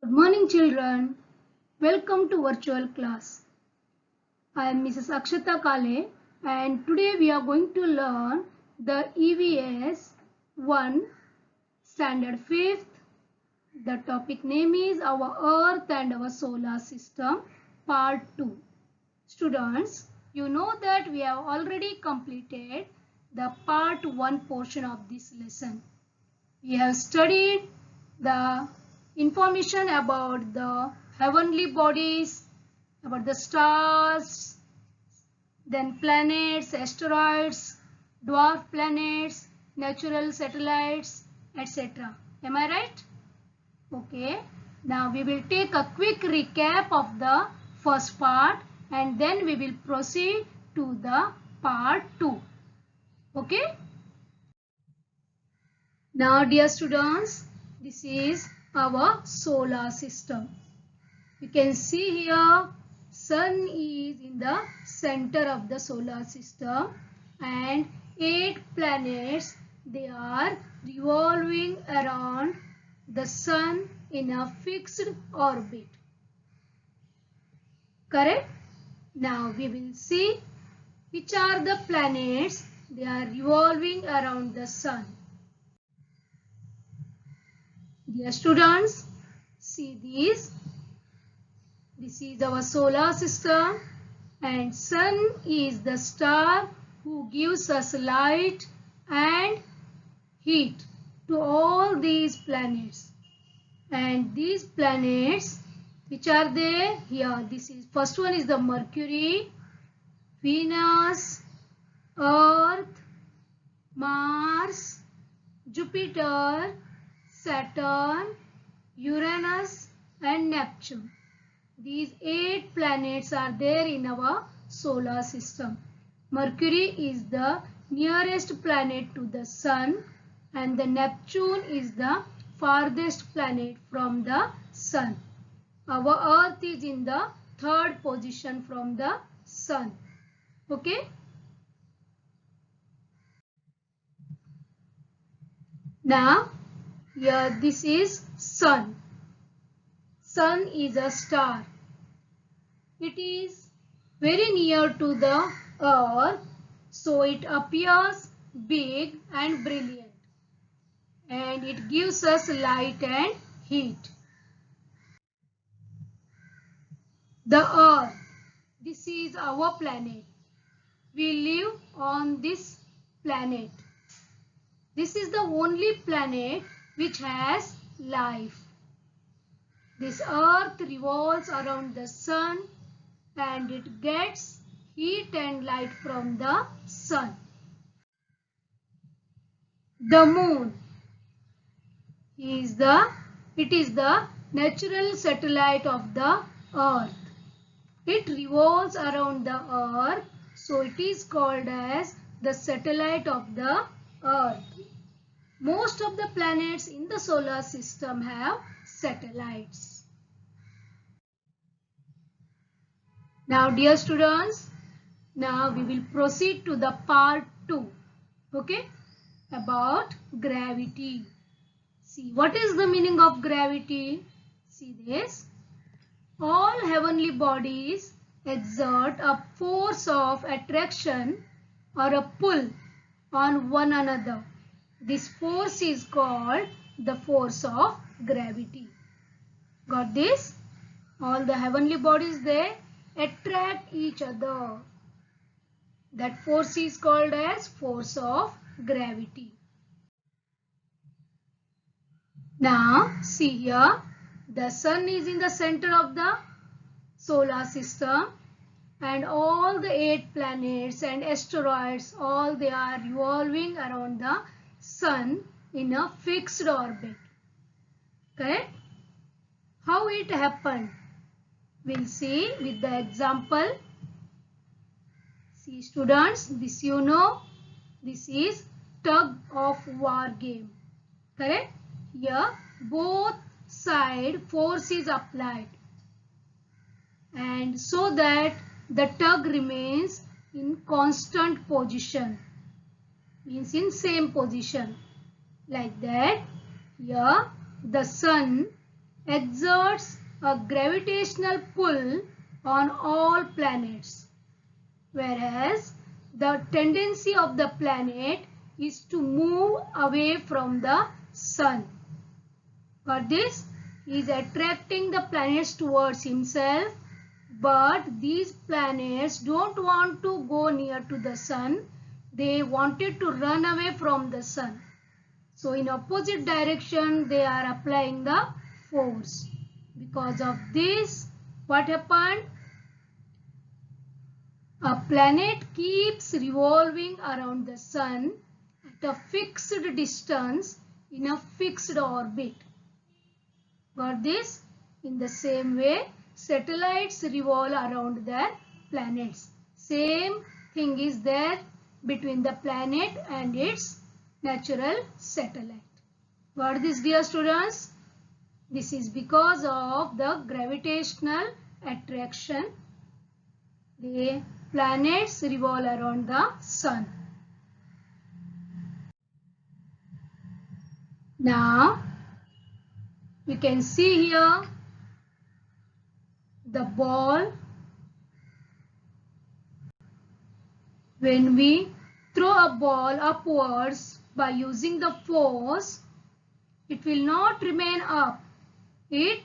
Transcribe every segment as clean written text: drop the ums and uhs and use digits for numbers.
Good morning, children. Welcome to virtual class. I am Mrs. Akshata Kale, and today we are going to learn the EVS 1 Standard 5th. The topic name is Our Earth and Our Solar System Part 2. Students, you know that we have already completed the Part 1 portion of this lesson. We have studied the information about the heavenly bodies, about the stars, then planets, asteroids, dwarf planets, natural satellites, etc. Am I right? Okay. Now we will take a quick recap of the first part and then we will proceed to the part 2. Okay. Now dear students, this is our solar system. You can see here sun is in the center of the solar system and 8 planets, they are revolving around the sun in a fixed orbit. Correct? Now we will see which are the planets they are revolving around the sun. Dear students, see these. This is our solar system and sun is the star who gives us light and heat to all these planets. And these planets, which are there here, this is first one is the Mercury, Venus, Earth, Mars, Jupiter, Saturn, Uranus and Neptune. These 8 planets are there in our solar system. Mercury is the nearest planet to the sun and the Neptune is the farthest planet from the sun. Our Earth is in the 3rd position from the sun. Okay. Now here this is sun. Sun is a star. It is very near to the earth, so it appears big and brilliant. And it gives us light and heat. The earth, this is our planet. We live on this planet. This is the only planet which has life. This earth revolves around the sun and it gets heat and light from the sun. The moon is the natural satellite of the earth. It revolves around the earth, so it is called as the satellite of the earth. Most of the planets in the solar system have satellites. Now dear students, now we will proceed to the part 2. Okay, about gravity. See, what is the meaning of gravity? See this. All heavenly bodies exert a force of attraction or a pull on one another. This force is called the force of gravity. Got this? All the heavenly bodies, they attract each other. That force is called as force of gravity. Now see here, the sun is in the center of the solar system and all the 8 planets and asteroids, all they are revolving around the sun in a fixed orbit. Correct? How it happened? We'll see with the example. See students, this you know, this is tug of war game. Correct? Here both side force is applied and so that the tug remains in constant position, means in same position. Like that, here the sun exerts a gravitational pull on all planets, whereas the tendency of the planet is to move away from the sun. For this, he is attracting the planets towards himself, but these planets don't want to go near to the sun. They wanted to run away from the sun. So in opposite direction, they are applying the force. Because of this, what happened? A planet keeps revolving around the sun at a fixed distance in a fixed orbit. Got this? In the same way, satellites revolve around their planets. Same thing is there between the planet and its natural satellite. Got this, dear students? This is because of the gravitational attraction. The planets revolve around the sun. Now, you can see here the ball. When we throw a ball upwards by using the force, it will not remain up. It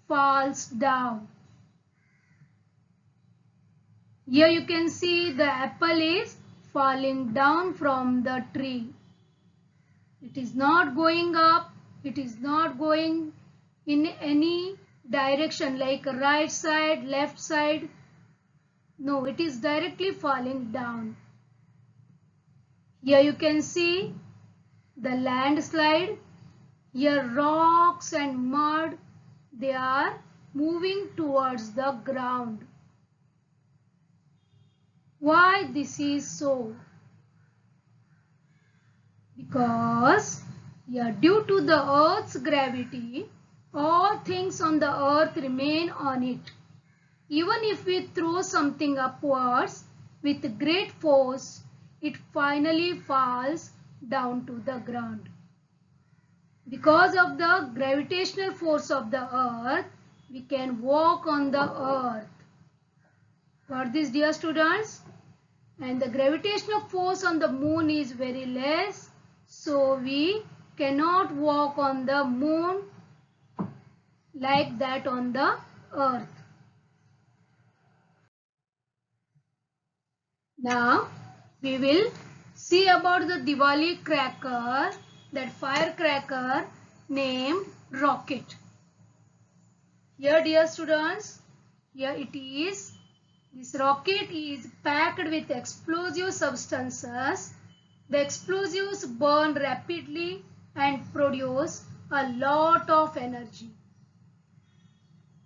falls down. Here you can see the apple is falling down from the tree. It is not going up. It is not going in any direction like right side, left side. No, it is directly falling down. Here you can see the landslide. Here rocks and mud, they are moving towards the ground. Why this is so? Because due to the earth's gravity, all things on the earth remain on it. Even if we throw something upwards with great force, it finally falls down to the ground. Because of the gravitational force of the earth, we can walk on the earth. Got this, dear students? And the gravitational force on the moon is very less, so we cannot walk on the moon like that on the earth. Now we will see about the Diwali cracker, that firecracker named rocket. Here, dear students, here it is. This rocket is packed with explosive substances. The explosives burn rapidly and produce a lot of energy.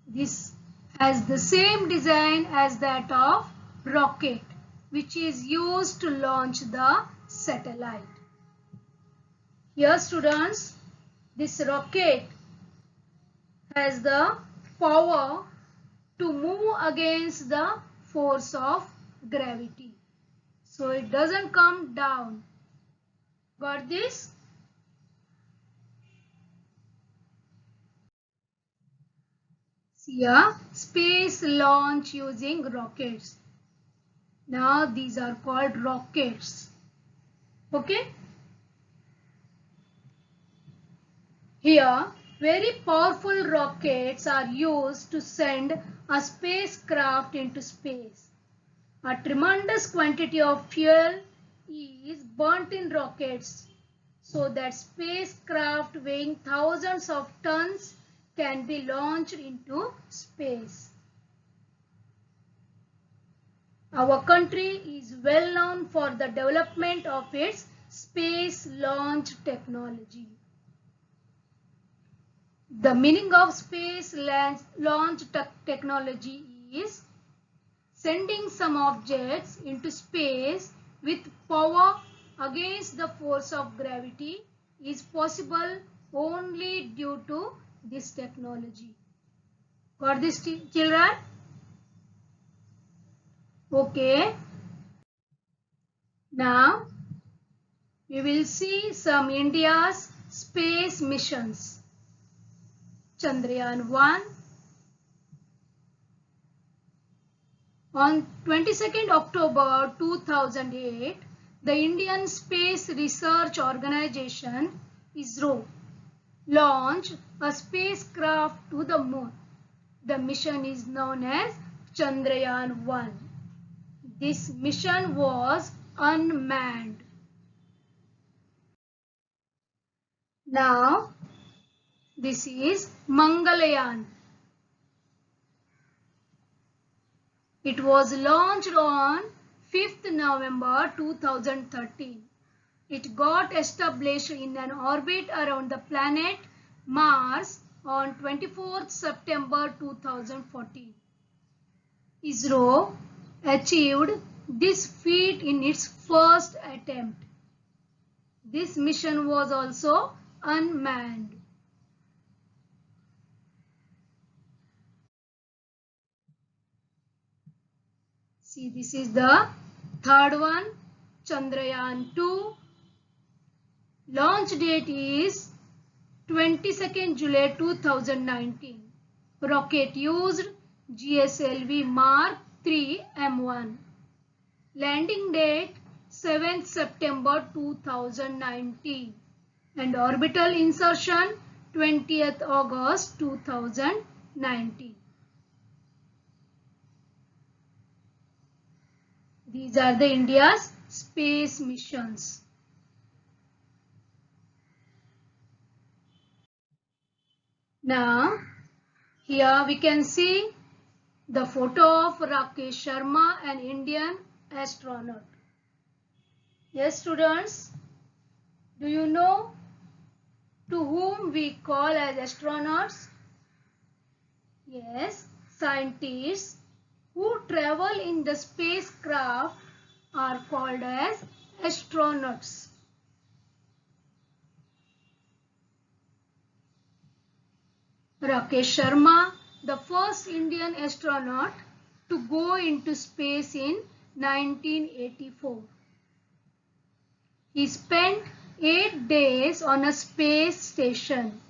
This has the same design as that of rocket, which is used to launch the satellite. Here, students, this rocket has the power to move against the force of gravity. So it doesn't come down. Got this? Here, space launch using rockets. Now these are called rockets. Okay? Here, very powerful rockets are used to send a spacecraft into space. A tremendous quantity of fuel is burnt in rockets so that spacecraft weighing thousands of tons can be launched into space. Our country is well known for the development of its space launch technology. The meaning of space launch technology is sending some objects into space with power against the force of gravity is possible only due to this technology. Got this, children? Okay. Now we will see some India's space missions. Chandrayaan-1. On 22nd October 2008, the Indian Space Research Organization (ISRO) launched a spacecraft to the moon. The mission is known as Chandrayaan-1. This mission was unmanned. Now, this is Mangalyaan. It was launched on 5th November 2013. It got established in an orbit around the planet Mars on 24th September 2014. ISRO achieved this feat in its first attempt. This mission was also unmanned. See, this is the third one, Chandrayaan-2. Launch date is 22nd July 2019. Rocket used GSLV Mark III M1. Landing date 7th September 2019 and orbital insertion 20th August 2019. These are the India's space missions. Now, here we can see the photo of Rakesh Sharma, an Indian astronaut. Yes, students, do you know to whom we call as astronauts? Yes, scientists who travel in the spacecraft are called as astronauts. Rakesh Sharma, the first Indian astronaut to go into space in 1984. He spent 8 days on a space station.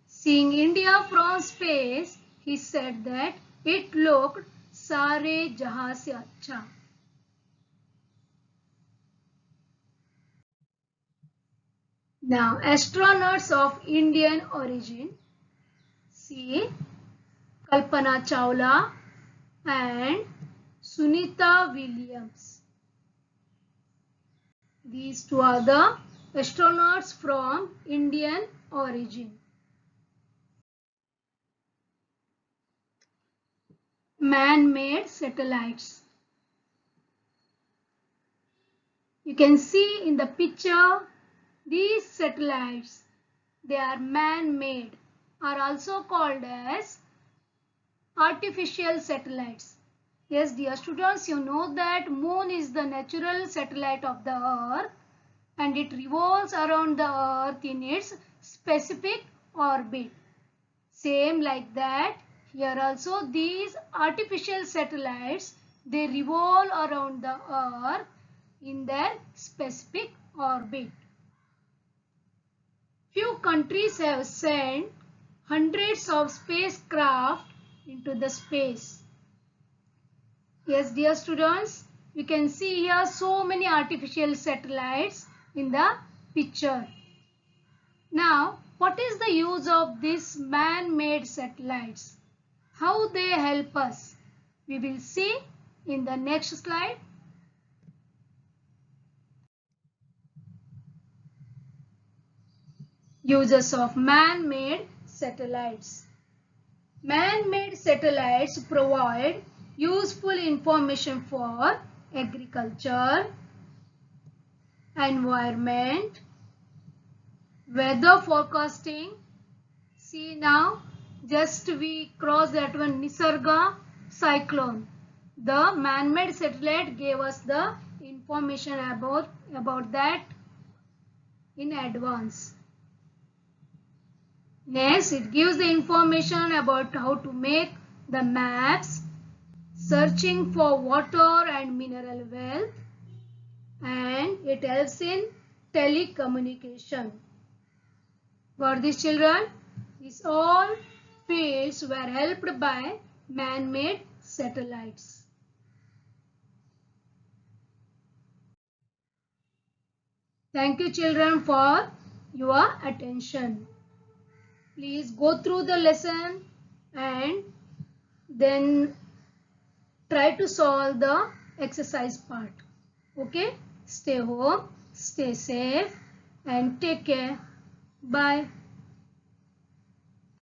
Seeing India from space, he said that it looked सारे जहां से अच्छा. Now, astronauts of Indian origin. See, Kalpana Chawla and Sunita Williams. These two are the astronauts from Indian origin. Man-made satellites. You can see in the picture, these satellites, they are man-made, are also called as artificial satellites. Yes, dear students, you know that moon is the natural satellite of the earth and it revolves around the earth in its specific orbit. Same like that, here also these artificial satellites, they revolve around the earth in their specific orbit. Few countries have sent hundreds of spacecraft into the space. Yes, dear students, you can see here so many artificial satellites in the picture. Now, what is the use of these man-made satellites? How they help us? We will see in the next slide. Uses of man-made satellites. Man-made satellites provide useful information for agriculture, environment, weather forecasting. See now, just we crossed that one Nisarga cyclone. The man-made satellite gave us the information about that in advance. Next, it gives the information about how to make the maps, searching for water and mineral wealth, and it helps in telecommunication. Got this, children? These all fields were helped by man-made satellites. Thank you children for your attention. Please go through the lesson and then try to solve the exercise part. Okay? Stay home, stay safe and take care. Bye.